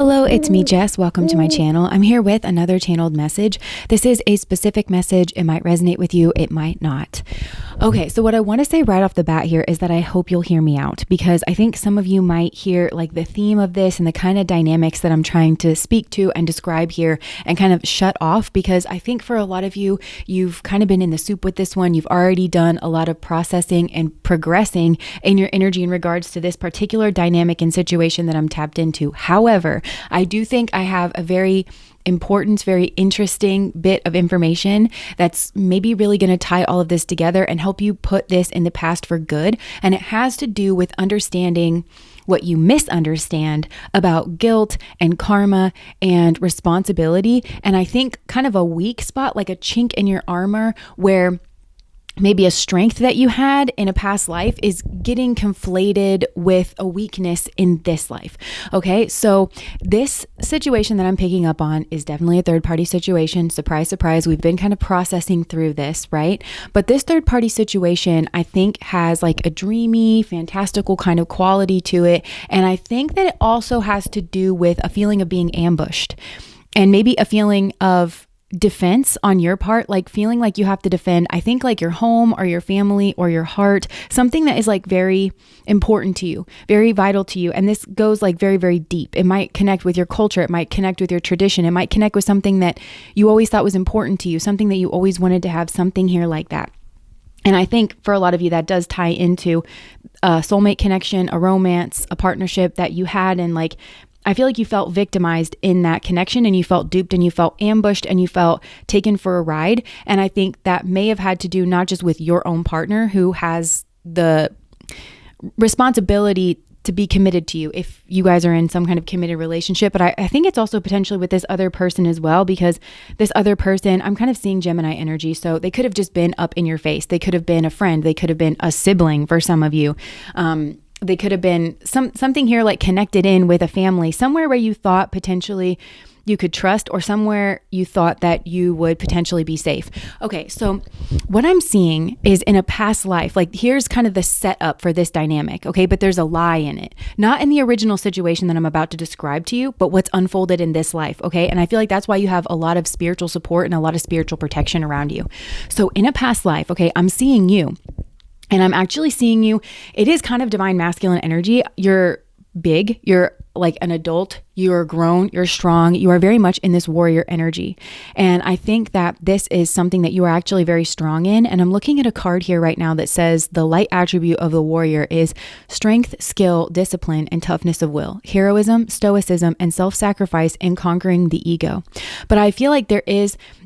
Hello, it's me, Jess. Welcome to my channel. I'm here with another channeled message. This is a specific message. It might resonate with you, it might not. Okay, so what I want to say right off the bat here is that I hope you'll hear me out, because I think some of you might hear like the theme of this and the kind of dynamics that I'm trying to speak to and describe here and kind of shut off, because I think for a lot of you, you've kind of been in the soup with this one. You've already done a lot of processing and progressing in your energy in regards to this particular dynamic and situation that I'm tapped into. However, I do think I have a very important, very interesting bit of information that's maybe really going to tie all of this together and help you put this in the past for good. And it has to do with understanding what you misunderstand about guilt and karma and responsibility. And I think kind of a weak spot, like a chink in your armor, where maybe a strength that you had in a past life is getting conflated with a weakness in this life. Okay, so this situation that I'm picking up on is definitely a third party situation. Surprise, surprise. We've been kind of processing through this, right? But this third party situation, I think, has like a dreamy, fantastical kind of quality to it. And I think that it also has to do with a feeling of being ambushed and maybe a feeling of defense on your part, like feeling like you have to defend, I think, like your home or your family or your heart, something that is like very important to you, very vital to you. And this goes like very, very deep. It might connect with your culture. It might connect with your tradition. It might connect with something that you always thought was important to you, something that you always wanted to have, something here like that. And I think for a lot of you, that does tie into a soulmate connection, a romance, a partnership that you had. And like, I feel like you felt victimized in that connection, and you felt duped, and you felt ambushed, and you felt taken for a ride. And I think that may have had to do not just with your own partner, who has the responsibility to be committed to you if you guys are in some kind of committed relationship. But I think it's also potentially with this other person as well, because this other person, I'm kind of seeing Gemini energy. So they could have just been up in your face. They could have been a friend. They could have been a sibling for some of you. They could have been something here like connected in with a family, somewhere where you thought potentially you could trust, or somewhere you thought that you would potentially be safe. Okay, so what I'm seeing is in a past life, like here's kind of the setup for this dynamic, okay? But there's a lie in it. Not in the original situation that I'm about to describe to you, but what's unfolded in this life, okay? And I feel like that's why you have a lot of spiritual support and a lot of spiritual protection around you. So in a past life, okay, I'm seeing you. And I'm actually seeing you, it is kind of divine masculine energy. You're big, you're like an adult, you're grown, you're strong, you are very much in this warrior energy. And I think that this is something that you are actually very strong in. And I'm looking at a card here right now that says the light attribute of the warrior is strength, skill, discipline, and toughness of will, heroism, stoicism, and self-sacrifice in conquering the ego. But I feel like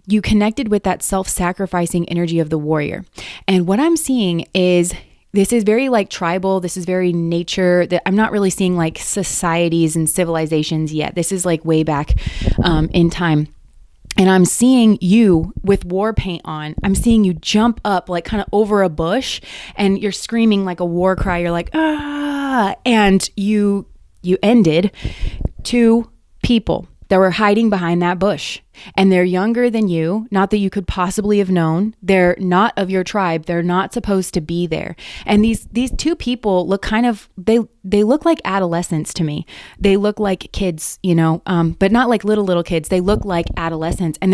you connected with that self-sacrificing energy of the warrior. And what I'm seeing is this is very like tribal. This is very nature. That I'm not really seeing like societies and civilizations yet. This is like way back in time. And I'm seeing you with war paint on. I'm seeing you jump up like kind of over a bush, and you're screaming like a war cry. You're like, ah, and you ended two people that were hiding behind that bush. And they're younger than you, not that you could possibly have known. They're not of your tribe. They're not supposed to be there. And these two people look kind of, they look like adolescents to me. They look like kids, but not like little kids. They look like adolescents, and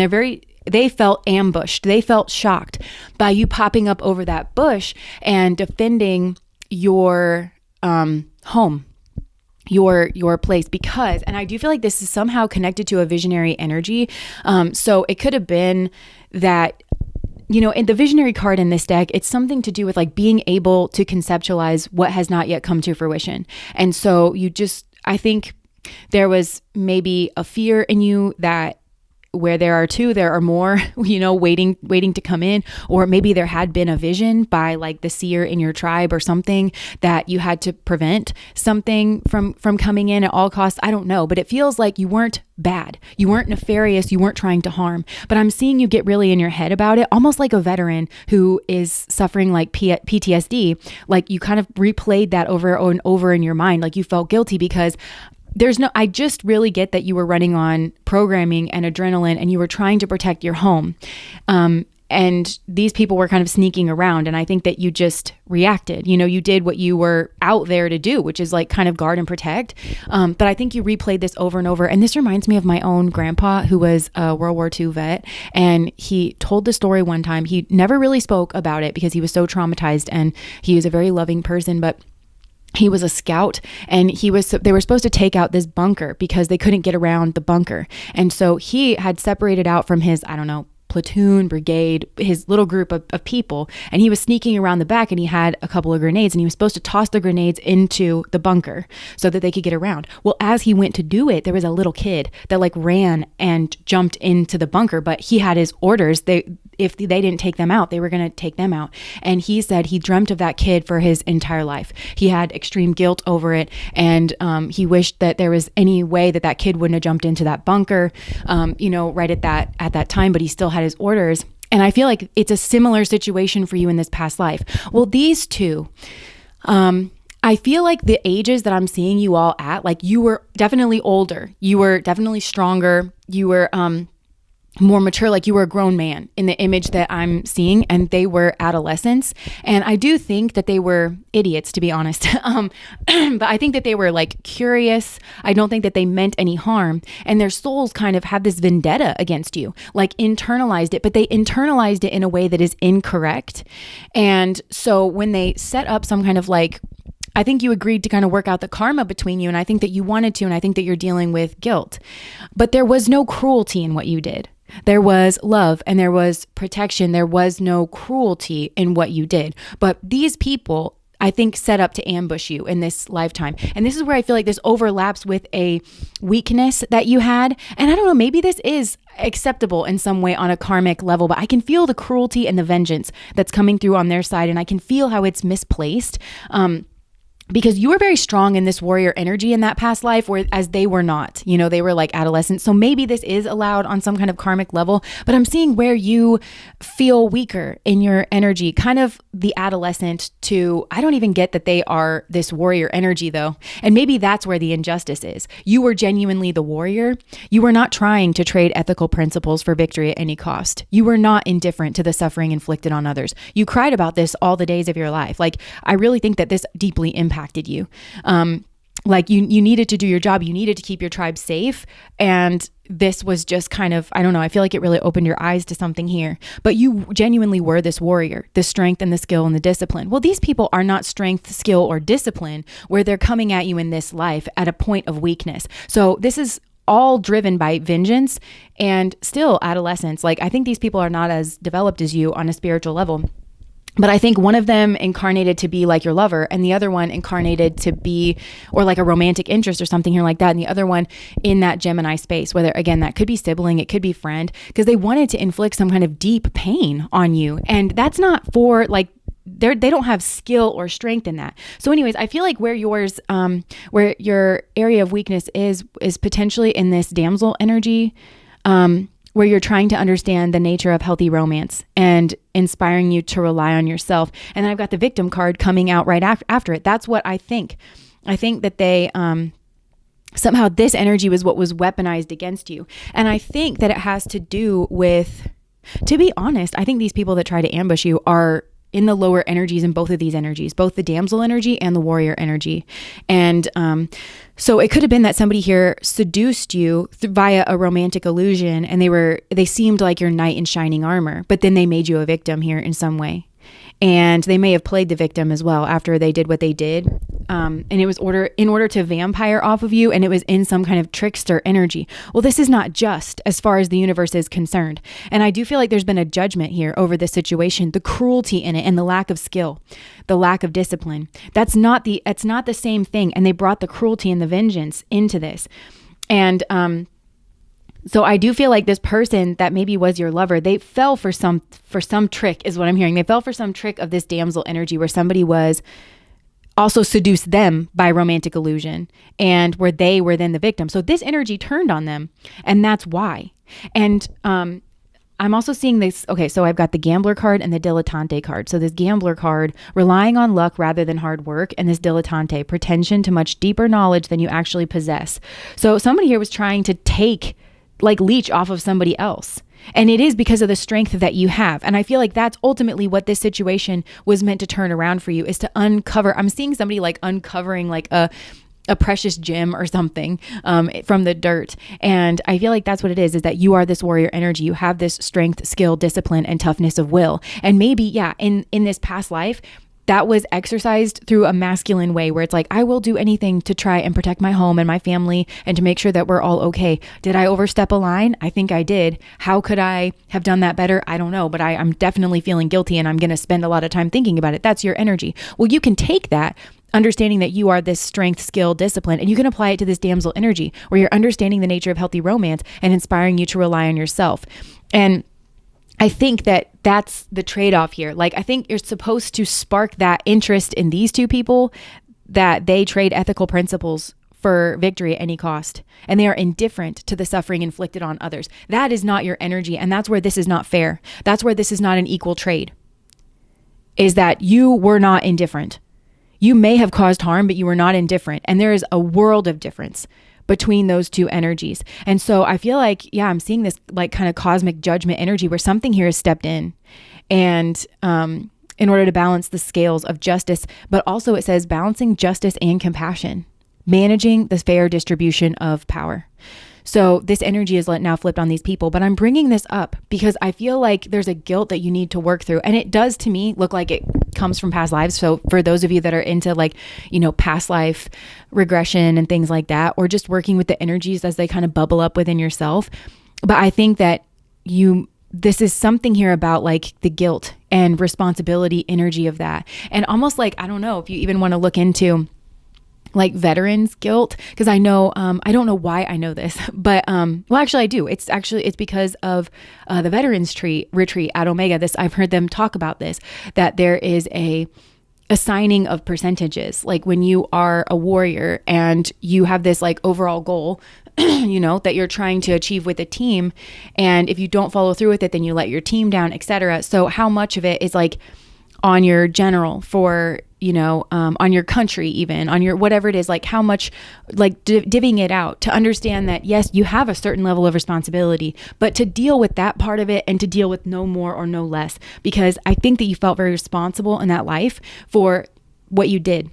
they felt ambushed. They felt shocked by you popping up over that bush and defending your home, your place, because, and I do feel like this is somehow connected to a visionary energy. So it could have been that, in the visionary card in this deck, it's something to do with like being able to conceptualize what has not yet come to fruition. And so I think there was maybe a fear in you that where there are two, there are more, waiting to come in. Or maybe there had been a vision by like the seer in your tribe or something that you had to prevent something from coming in at all costs. I don't know, but it feels like you weren't bad. You weren't nefarious. You weren't trying to harm. But I'm seeing you get really in your head about it, almost like a veteran who is suffering like PTSD. Like you kind of replayed that over and over in your mind. Like you felt guilty because I just really get that you were running on programming and adrenaline, and you were trying to protect your home. and these people were kind of sneaking around. And I think that you just reacted. You did what you were out there to do, which is like kind of guard and protect. But I think you replayed this over and over. And this reminds me of my own grandpa, who was a World War II vet. And he told the story one time. He never really spoke about it because he was so traumatized, and he is a very loving person. But he was a scout, and they were supposed to take out this bunker because they couldn't get around the bunker. And so he had separated out from his, I don't know, platoon, brigade, his little group of people, and he was sneaking around the back, and he had a couple of grenades, and he was supposed to toss the grenades into the bunker so that they could get around. Well, as he went to do it, there was a little kid that like ran and jumped into the bunker, but he had his orders. If they didn't take them out, they were going to take them out. And he said he dreamt of that kid for his entire life. He had extreme guilt over it. And he wished that there was any way that kid wouldn't have jumped into that bunker, right at that time, but he still had his orders. And I feel like it's a similar situation for you in this past life. Well, these two, I feel like the ages that I'm seeing you all at, like you were definitely older. You were definitely stronger. You were, more mature, like you were a grown man in the image that I'm seeing, and they were adolescents. And I do think that they were idiots, to be honest. But I think that they were like curious. I don't think that they meant any harm, and their souls kind of had this vendetta against you, like internalized it, but they internalized it in a way that is incorrect. And so when they set up some kind of like, I think you agreed to kind of work out the karma between you, and I think that you wanted to, and I think that you're dealing with guilt. But there was no cruelty in what you did. There was love and there was protection. There was no cruelty in what you did. But these people, I think, set up to ambush you in this lifetime. And this is where I feel like this overlaps with a weakness that you had. And I don't know, maybe this is acceptable in some way on a karmic level, but I can feel the cruelty and the vengeance that's coming through on their side. And I can feel how it's misplaced. Because you were very strong in this warrior energy in that past life, whereas they were not. They were like adolescents. So maybe this is allowed on some kind of karmic level, but I'm seeing where you feel weaker in your energy, kind of the adolescent to, I don't even get that they are this warrior energy though. And maybe that's where the injustice is. You were genuinely the warrior. You were not trying to trade ethical principles for victory at any cost. You were not indifferent to the suffering inflicted on others. You cried about this all the days of your life. Like, I really think that this deeply impacted you. Like you needed to do your job. You needed to keep your tribe safe. And this was just kind of, I don't know, I feel like it really opened your eyes to something here. But you genuinely were this warrior, the strength and the skill and the discipline. Well, these people are not strength, skill, or discipline where they're coming at you in this life at a point of weakness. So this is all driven by vengeance and still adolescence. Like, I think these people are not as developed as you on a spiritual level. But I think one of them incarnated to be like your lover, and the other one incarnated to be, or like a romantic interest or something here like that. And the other one in that Gemini space, whether, again, that could be sibling, it could be friend, because they wanted to inflict some kind of deep pain on you. And that's not for like, they don't have skill or strength in that. So anyways, I feel like where where your area of weakness is potentially in this damsel energy, where you're trying to understand the nature of healthy romance and inspiring you to rely on yourself. And then I've got the victim card coming out right after it. That's what I think. I think that they, somehow this energy was what was weaponized against you. And I think that it has to do with, to be honest, I think these people that try to ambush you are in the lower energies in both of these energies, both the damsel energy and the warrior energy. And so it could have been that somebody here seduced you via a romantic illusion, and they seemed like your knight in shining armor, but then they made you a victim here in some way. And they may have played the victim as well after they did what they did. And it was in order to vampire off of you, and it was in some kind of trickster energy. Well, this is not just as far as the universe is concerned. And I do feel like there's been a judgment here over this situation, the cruelty in it and the lack of skill, the lack of discipline. It's not the same thing. And they brought the cruelty and the vengeance into this. And, so I do feel like this person that maybe was your lover, they fell for some trick is what I'm hearing. They fell for some trick of this damsel energy where somebody was also seduced them by romantic illusion, and where they were then the victim. So this energy turned on them, and that's why. And I'm also seeing this. Okay, so I've got the gambler card and the dilettante card. So this gambler card, relying on luck rather than hard work, and this dilettante, pretension to much deeper knowledge than you actually possess. So somebody here was trying to leech off of somebody else. And it is because of the strength that you have. And I feel like that's ultimately what this situation was meant to turn around for you, is to uncover. I'm seeing somebody like uncovering like a precious gem or something from the dirt. And I feel like that's what it is that you are this warrior energy. You have this strength, skill, discipline, and toughness of will. And maybe, in this past life, that was exercised through a masculine way where it's like, I will do anything to try and protect my home and my family and to make sure that we're all okay. Did I overstep a line? I think I did. How could I have done that better? I don't know, but I'm definitely feeling guilty and I'm going to spend a lot of time thinking about it. That's your energy. Well, you can take that, understanding that you are this strength, skill, discipline, and you can apply it to this damsel energy where you're understanding the nature of healthy romance and inspiring you to rely on yourself. And I think that that's the trade-off here. Like, I think you're supposed to spark that interest in these two people, that they trade ethical principles for victory at any cost. And they are indifferent to the suffering inflicted on others. That is not your energy. And that's where this is not fair. That's where this is not an equal trade, is that you were not indifferent. You may have caused harm, but you were not indifferent. And there is a world of difference between those two energies. And so I feel like, I'm seeing this like kind of cosmic judgment energy where something here has stepped in and in order to balance the scales of justice, but also it says balancing justice and compassion, managing the fair distribution of power. So this energy is now flipped on these people, but I'm bringing this up because I feel like there's a guilt that you need to work through. And it does, to me, look like it comes from past lives. So for those of you that are into like, past life regression and things like that, or just working with the energies as they kind of bubble up within yourself. But I think that this is something here about like the guilt and responsibility energy of that. And almost like, I don't know if you even want to look into like veterans guilt, because I know, I don't know why I know this, but, actually I do. It's because of, the veterans retreat at Omega. I've heard them talk about this, that there is a assigning of percentages. Like when you are a warrior and you have this like overall goal, that you're trying to achieve with a team. And if you don't follow through with it, then you let your team down, etc. So how much of it is like on your general for, on your country, even on your, whatever it is, like how much, like divvying it out to understand that, yes, you have a certain level of responsibility, but to deal with that part of it and to deal with no more or no less, because I think that you felt very responsible in that life for what you did.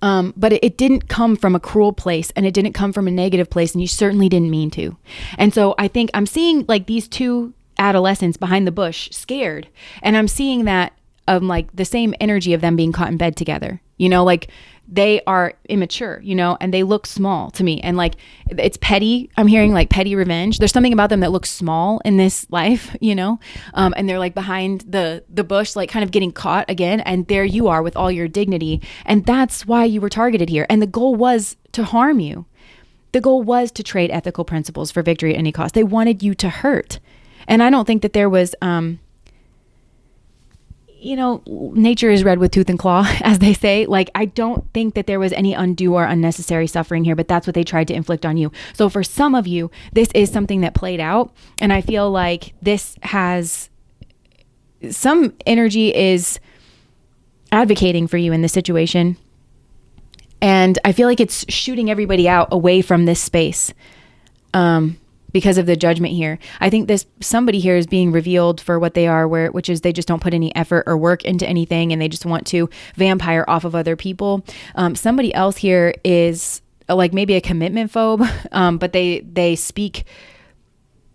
But it didn't come from a cruel place and it didn't come from a negative place, and you certainly didn't mean to. And so I think I'm seeing like these two adolescents behind the bush scared, and I'm seeing that like the same energy of them being caught in bed together, like they are immature, and they look small to me. And like, it's petty. I'm hearing like petty revenge. There's something about them that looks small in this life, and they're like behind the bush, like kind of getting caught again. And there you are with all your dignity. And that's why you were targeted here. And the goal was to harm you. The goal was to trade ethical principles for victory at any cost. They wanted you to hurt. And I don't think that there was, nature is red with tooth and claw, as they say. Like, I don't think that there was any undue or unnecessary suffering here, but that's what they tried to inflict on you. So for some of you, this is something that played out. And I feel like this has some energy is advocating for you in this situation. And I feel like it's shooting everybody out away from this space. Because of the judgment here. I think somebody here is being revealed for what they are, which is they just don't put any effort or work into anything, and they just want to vampire off of other people. Somebody else here is like maybe a commitment phobe, but they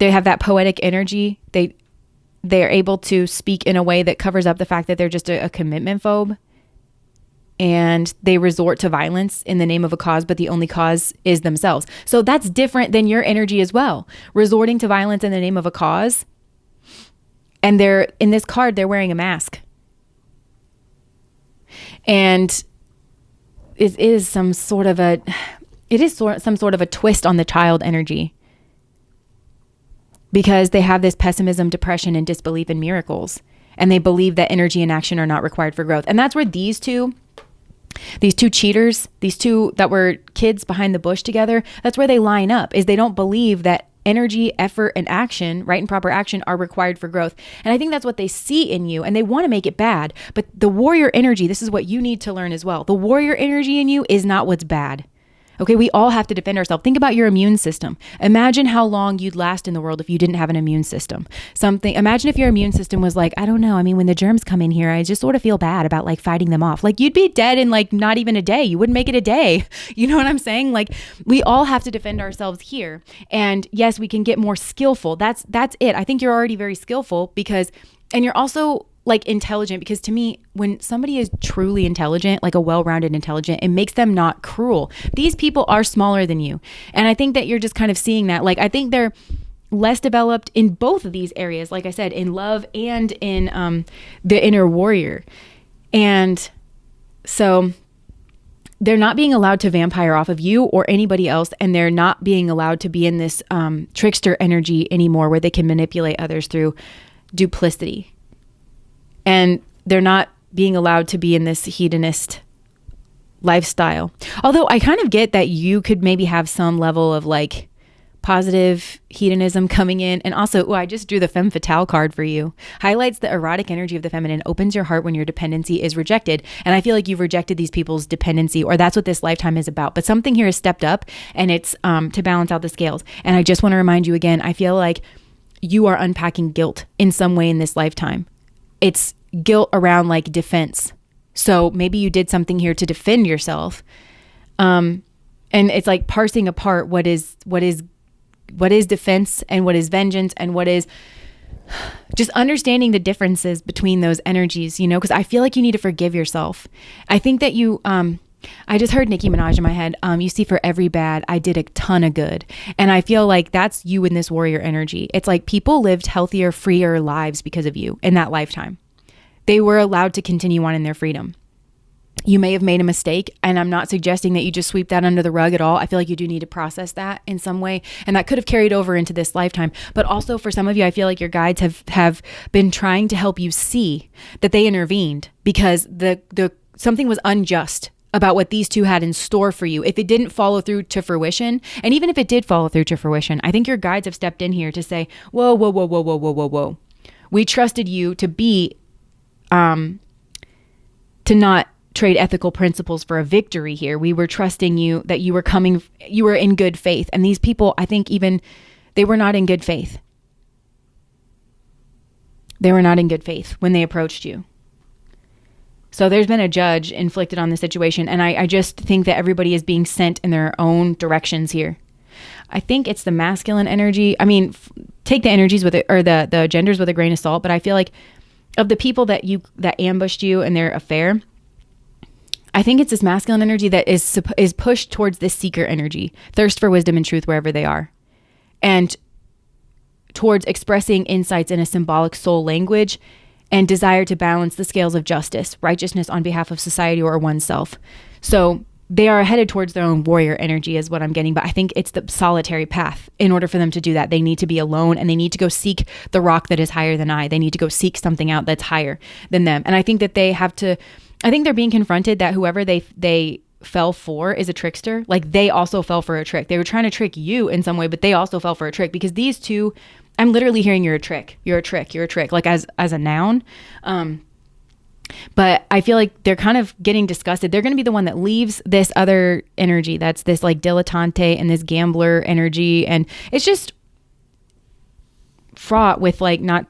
have that poetic energy. They're able to speak in a way that covers up the fact that they're just a commitment phobe. And they resort to violence in the name of a cause, but the only cause is themselves. So that's different than your energy as well. Resorting to violence in the name of a cause. And in this card, they're wearing a mask. And it is some sort of a twist on the child energy. Because they have this pessimism, depression, and disbelief in miracles. And they believe that energy and action are not required for growth. And that's where these two cheaters, these two that were kids behind the bush together, that's where they line up, is they don't believe that energy, effort, and action, right and proper action, are required for growth. And I think that's what they see in you, and they want to make it bad. But the warrior energy, this is what you need to learn as well. The warrior energy in you is not what's bad. Okay, we all have to defend ourselves. Think about your immune system. Imagine how long you'd last in the world if you didn't have an immune system. Imagine if your immune system was like, I don't know, I mean, when the germs come in here, I just sort of feel bad about like fighting them off. Like you'd be dead in like not even a day. You wouldn't make it a day. You know what I'm saying? Like we all have to defend ourselves here. And yes, we can get more skillful. That's it. I think you're already very skillful and you're also like intelligent, because to me, when somebody is truly intelligent, like a well-rounded intelligent, it makes them not cruel. These people are smaller than you. And I think that you're just kind of seeing that. Like, I think they're less developed in both of these areas, like I said, in love and in the inner warrior. And so they're not being allowed to vampire off of you or anybody else. And they're not being allowed to be in this trickster energy anymore, where they can manipulate others through duplicity. And they're not being allowed to be in this hedonist lifestyle. Although I kind of get that you could maybe have some level of like positive hedonism coming in. And also, I just drew the femme fatale card for you. Highlights the erotic energy of the feminine, opens your heart when your dependency is rejected. And I feel like you've rejected these people's dependency, or that's what this lifetime is about. But something here has stepped up, and it's to balance out the scales. And I just want to remind you again, I feel like you are unpacking guilt in some way in this lifetime. It's guilt around like defense. So maybe you did something here to defend yourself. And it's like parsing apart what is defense and what is vengeance and what is just understanding the differences between those energies, you know, because I feel like you need to forgive yourself. I think that I just heard Nicki Minaj in my head. You see, for every bad, I did a ton of good. And I feel like that's you in this warrior energy. It's like people lived healthier, freer lives because of you in that lifetime. They were allowed to continue on in their freedom. You may have made a mistake, and I'm not suggesting that you just sweep that under the rug at all. I feel like you do need to process that in some way, and that could have carried over into this lifetime. But also for some of you, I feel like your guides have been trying to help you see that they intervened because the something was unjust about what these two had in store for you if it didn't follow through to fruition. And even if it did follow through to fruition, I think your guides have stepped in here to say, whoa, whoa, whoa, whoa, whoa, whoa, whoa, whoa. We trusted you to be, to not trade ethical principles for a victory here. We were trusting you that you were in good faith. And these people, I think even they were not in good faith. They were not in good faith when they approached you. So there's been a judge inflicted on the situation. And I just think that everybody is being sent in their own directions here. I think it's the masculine energy. I mean, take the energies with it, or the genders with a grain of salt. But I feel like of the people that ambushed you in their affair, I think it's this masculine energy that is pushed towards this seeker energy, thirst for wisdom and truth wherever they are, and towards expressing insights in a symbolic soul language, and desire to balance the scales of justice, righteousness on behalf of society or oneself. So they are headed towards their own warrior energy is what I'm getting. But I think it's the solitary path. In order for them to do that, they need to be alone, and they need to go seek the rock that is higher than I. They need to go seek something out that's higher than them. And I think that I think they're being confronted that whoever they fell for is a trickster. Like they also fell for a trick. They were trying to trick you in some way, but they also fell for a trick, because these two, I'm literally hearing you're a trick, like as a noun. But I feel like they're kind of getting disgusted. They're going to be the one that leaves this other energy. That's this like dilettante and this gambler energy. And it's just fraught with like not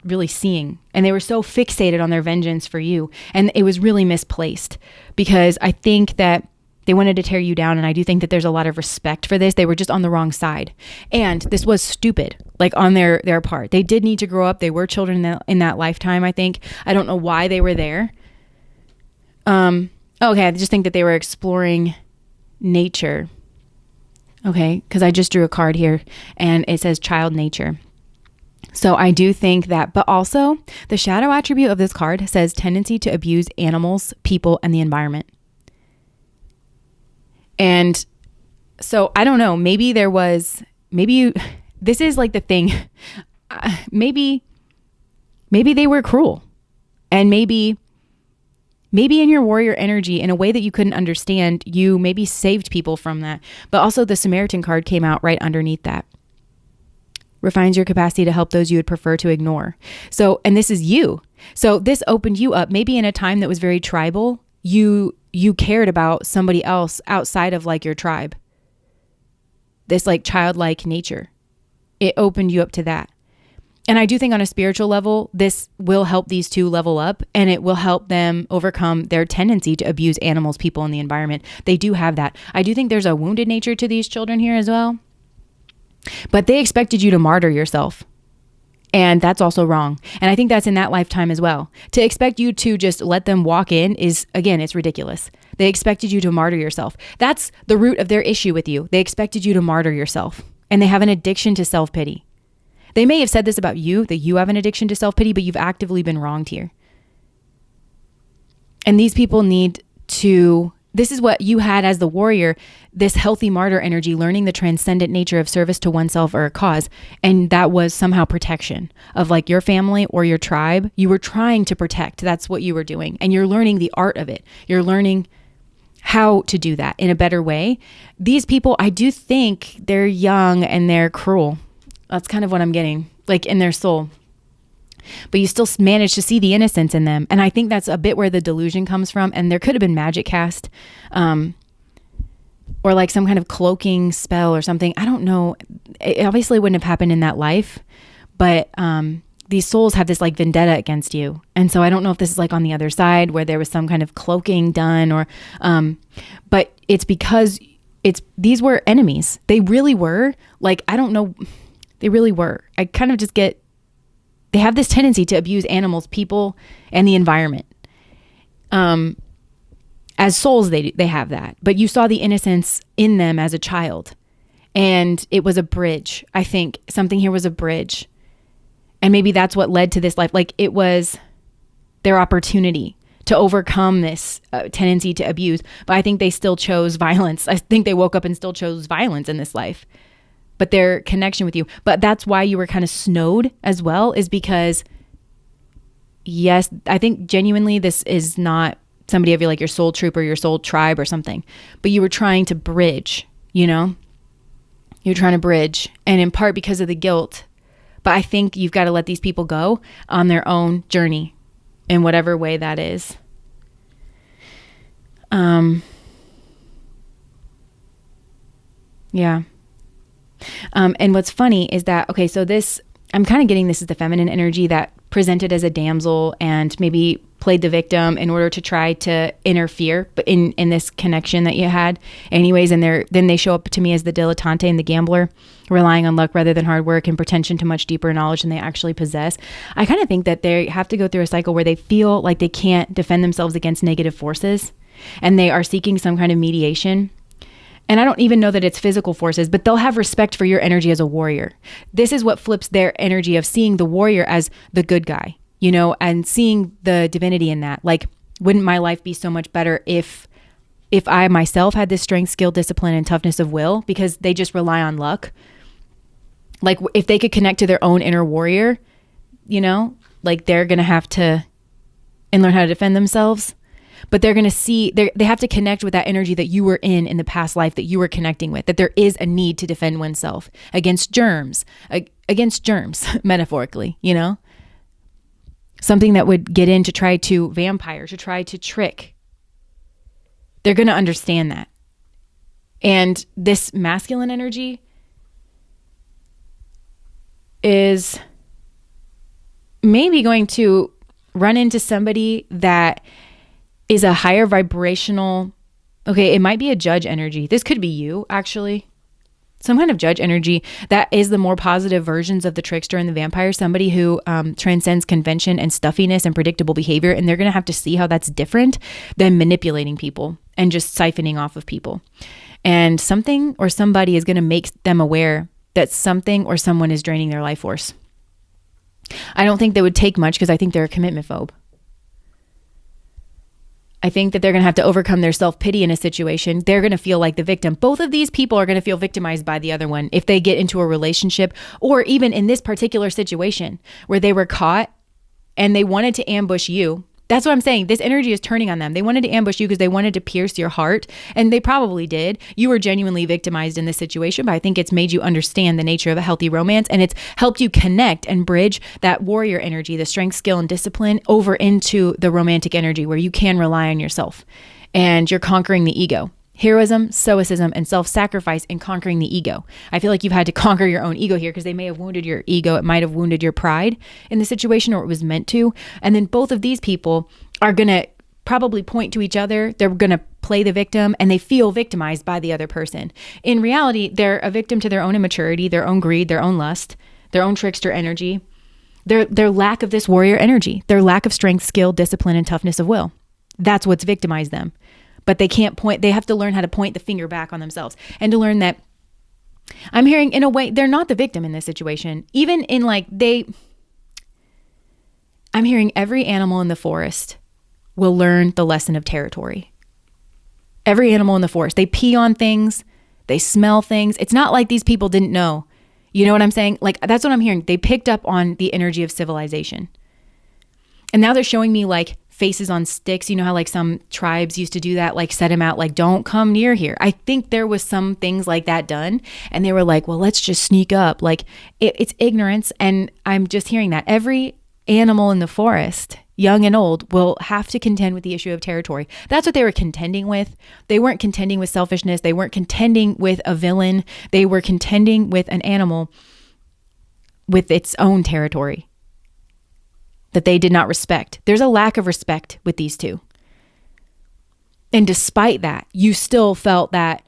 really seeing. And they were so fixated on their vengeance for you. And it was really misplaced, because I think that they wanted to tear you down. And I do think that there's a lot of respect for this. They were just on the wrong side. And this was stupid, like on their part. They did need to grow up. They were children in that lifetime, I think. I don't know why they were there. Okay, I just think that they were exploring nature. Okay, because I just drew a card here and it says child nature. So I do think that, but also the shadow attribute of this card says tendency to abuse animals, people, and the environment. And so I don't know, this is like the thing, maybe they were cruel, and maybe in your warrior energy, in a way that you couldn't understand, you maybe saved people from that. But also the Samaritan card came out right underneath that. Refines your capacity to help those you would prefer to ignore. So, and this is you. So this opened you up, maybe in a time that was very tribal. You you cared about somebody else outside of like your tribe. This like childlike nature. It opened you up to that. And I do think on a spiritual level, this will help these two level up, and it will help them overcome their tendency to abuse animals, people, and the environment. They do have that. I do think there's a wounded nature to these children here as well. But they expected you to martyr yourself. And that's also wrong. And I think that's in that lifetime as well. To expect you to just let them walk in is, again, it's ridiculous. They expected you to martyr yourself. That's the root of their issue with you. They expected you to martyr yourself. And they have an addiction to self-pity. They may have said this about you, that you have an addiction to self-pity, but you've actively been wronged here. And these people need to, this is what you had as the warrior, this healthy martyr energy, learning the transcendent nature of service to oneself or a cause. And that was somehow protection of like your family or your tribe. You were trying to protect. That's what you were doing. And you're learning the art of it. You're learning how to do that in a better way. These people, I do think they're young and they're cruel. That's kind of what I'm getting, like in their soul. But you still manage to see the innocence in them. And I think that's a bit where the delusion comes from. And there could have been magic cast, or like some kind of cloaking spell or something. I don't know. It obviously wouldn't have happened in that life, but these souls have this like vendetta against you. And so I don't know if this is like on the other side where there was some kind of cloaking done, or, but it's because these were enemies. They really were. Like, I don't know. They really were. I kind of just get, they have this tendency to abuse animals, people, and the environment. As souls, they have that. But you saw the innocence in them as a child. And it was a bridge. I think something here was a bridge. And maybe that's what led to this life. Like, it was their opportunity to overcome this tendency to abuse. But I think they still chose violence. I think they woke up and still chose violence in this life. But their connection with you. But that's why you were kind of snowed as well, is because, yes, I think genuinely this is not somebody of your soul troop or your soul tribe or something. But you were trying to bridge, you know? You're trying to bridge. And in part because of the guilt. But I think you've got to let these people go on their own journey in whatever way that is. Yeah. And what's funny is that, okay, so this, I'm kind of getting this is the feminine energy that presented as a damsel and maybe played the victim in order to try to interfere, but in this connection that you had anyways. And then they show up to me as the dilettante and the gambler, relying on luck rather than hard work and pretension to much deeper knowledge than they actually possess. I kind of think that they have to go through a cycle where they feel like they can't defend themselves against negative forces and they are seeking some kind of mediation. And I don't even know that it's physical forces, but they'll have respect for your energy as a warrior. This is what flips their energy of seeing the warrior as the good guy, you know, and seeing the divinity in that. Like, wouldn't my life be so much better if I myself had this strength, skill, discipline, and toughness of will, because they just rely on luck? Like, if they could connect to their own inner warrior, you know, like they're going to have to and learn how to defend themselves. But they're going to see, they have to connect with that energy that you were in the past life that you were connecting with, that there is a need to defend oneself against germs, metaphorically, you know? Something that would get in to try to vampire, to try to trick. They're going to understand that. And this masculine energy is maybe going to run into somebody that is a higher vibrational, okay, it might be a judge energy. This could be you, actually. Some kind of judge energy that is the more positive versions of the trickster and the vampire, somebody who transcends convention and stuffiness and predictable behavior. And they're going to have to see how that's different than manipulating people and just siphoning off of people. And something or somebody is going to make them aware that something or someone is draining their life force. I don't think they would take much because I think they're a commitment phobe. I think that they're going to have to overcome their self-pity in a situation. They're going to feel like the victim. Both of these people are going to feel victimized by the other one if they get into a relationship, or even in this particular situation where they were caught and they wanted to ambush you. That's what I'm saying. This energy is turning on them. They wanted to ambush you because they wanted to pierce your heart, and they probably did. You were genuinely victimized in this situation, but I think it's made you understand the nature of a healthy romance, and it's helped you connect and bridge that warrior energy, the strength, skill, and discipline over into the romantic energy where you can rely on yourself and you're conquering the ego. Heroism, stoicism, and self-sacrifice in conquering the ego. I feel like you've had to conquer your own ego here because they may have wounded your ego. It might have wounded your pride in the situation, or it was meant to. And then both of these people are going to probably point to each other. They're going to play the victim, and they feel victimized by the other person. In reality, they're a victim to their own immaturity, their own greed, their own lust, their own trickster energy, their lack of this warrior energy, their lack of strength, skill, discipline, and toughness of will. That's what's victimized them. But they can't point, they have to learn how to point the finger back on themselves, and to learn that I'm hearing, in a way, they're not the victim in this situation. Even in I'm hearing every animal in the forest will learn the lesson of territory. Every animal in the forest, they pee on things, they smell things. It's not like these people didn't know. You know what I'm saying? Like, that's what I'm hearing. They picked up on the energy of civilization. And now they're showing me like faces on sticks. You know how like some tribes used to do that, like set them out, like don't come near here. I think there was some things like that done, and they were like, well, let's just sneak up. Like it's ignorance. And I'm just hearing that every animal in the forest, young and old, will have to contend with the issue of territory. That's what they were contending with. They weren't contending with selfishness. They weren't contending with a villain. They were contending with an animal with its own territory that they did not respect. There's a lack of respect with these two. And despite that, you still felt that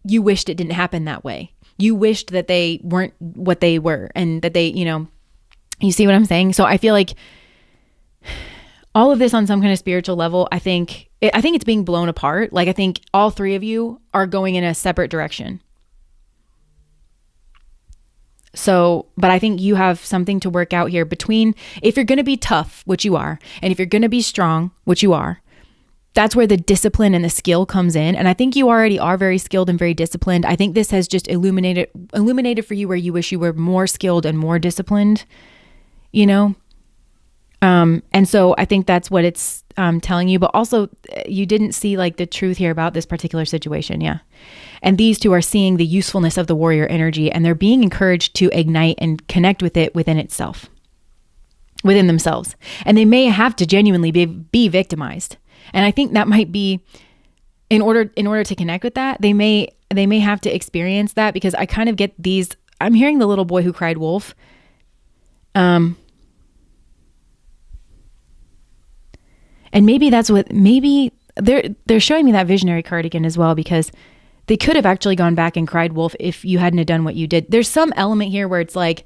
you wished it didn't happen that way. You wished that they weren't what they were, and that they, you see what I'm saying? So I feel like all of this on some kind of spiritual level, I think it's being blown apart. Like, I think all three of you are going in a separate direction. So, but I think you have something to work out here between, if you're going to be tough, which you are, and if you're going to be strong, which you are, that's where the discipline and the skill comes in. And I think you already are very skilled and very disciplined. I think this has just illuminated for you where you wish you were more skilled and more disciplined, and so I think that's what it's telling you. But also, you didn't see like the truth here about this particular situation. Yeah. And these two are seeing the usefulness of the warrior energy, and they're being encouraged to ignite and connect with it within itself, within themselves. And they may have to genuinely be victimized. And I think that might be, in order to connect with that, they may have to experience that, because I kind of get these, I'm hearing the little boy who cried wolf. And maybe that's what, maybe they're showing me that visionary card again as well, because they could have actually gone back and cried wolf if you hadn't have done what you did. There's some element here where it's like,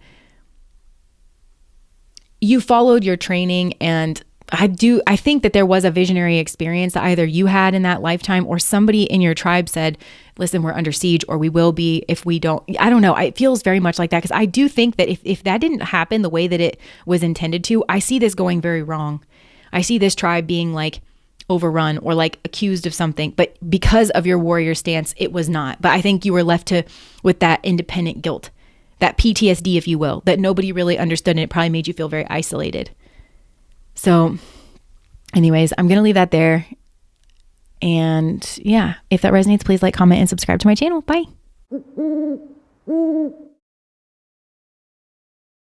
you followed your training, and I think that there was a visionary experience that either you had in that lifetime, or somebody in your tribe said, listen, we're under siege, or we will be if we don't. I don't know. It feels very much like that, because I do think that if that didn't happen the way that it was intended to, I see this going very wrong. I see this tribe being like overrun or like accused of something, but because of your warrior stance, it was not. But I think you were left with that independent guilt, that PTSD, if you will, that nobody really understood, and it probably made you feel very isolated. So anyways, I'm going to leave that there. And yeah, if that resonates, please like, comment, and subscribe to my channel. Bye.